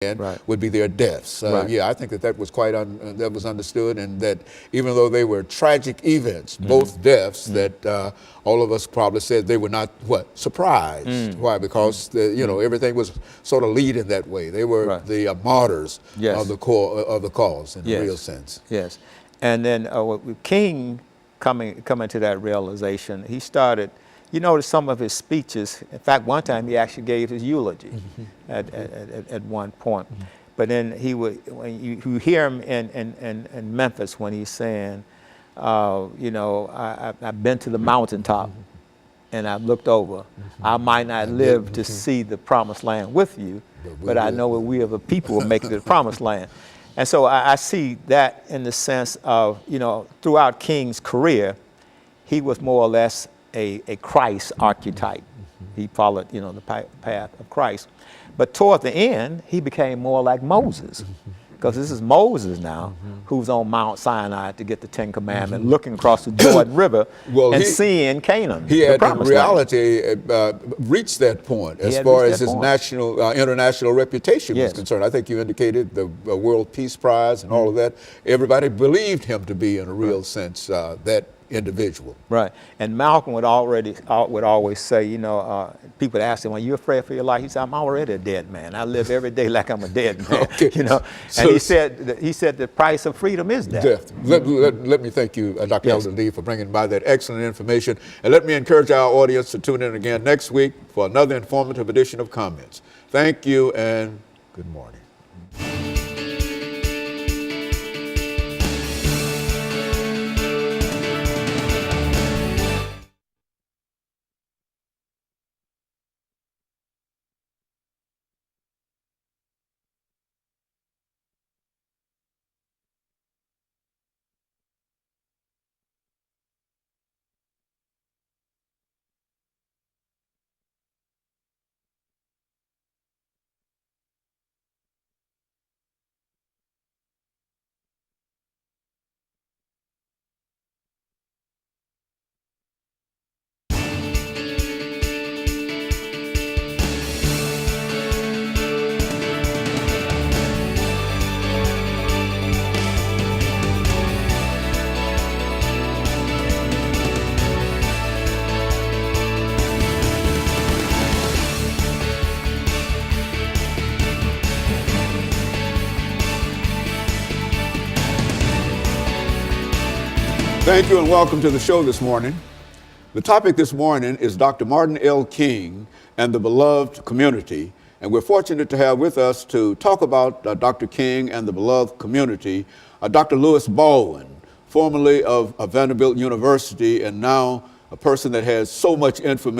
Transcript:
Right. would be their deaths. Right. Yeah, I think that was quite that was understood, and that even though they were tragic events, both deaths, that all of us probably said they were not surprised. Why? Because everything was sort of leading that way. They were the martyrs of the cause in a real sense. Yes, and then with King coming to that realization, he started. You notice some of his speeches. In fact, one time he actually gave his eulogy at one point. But then when you hear him in Memphis when he's saying, I've been to the mountaintop and I've looked over. I might not live to see the promised land with you, but I know that we are the people will make it to the promised land. And so I see that in the sense of, throughout King's career, he was more or less a Christ archetype. He followed, the path of Christ. But toward the end, he became more like Moses, because this is Moses now who's on Mount Sinai to get the Ten Commandments, looking across the Jordan River and seeing Canaan. He had in reality reached that point as far as his international reputation was concerned. I think you indicated the World Peace Prize and all of that. Everybody believed him to be, in a real sense, that individual. Right. And Malcolm would always say, people would ask him, "Are you afraid for your life?" He said, "I'm already a dead man. I live every day like I'm a dead man." And he said the price of freedom is death. Let me thank you, Dr. AAl-Hadid, for bringing by that excellent information. And let me encourage our audience to tune in again next week for another informative edition of Comments. Thank you and good morning. Thank you and welcome to the show this morning. The topic this morning is Dr. Martin L. King and the beloved community. And we're fortunate to have with us to talk about Dr. King and the beloved community, Dr. Lewis Baldwin, formerly of Vanderbilt University and now a person that has so much information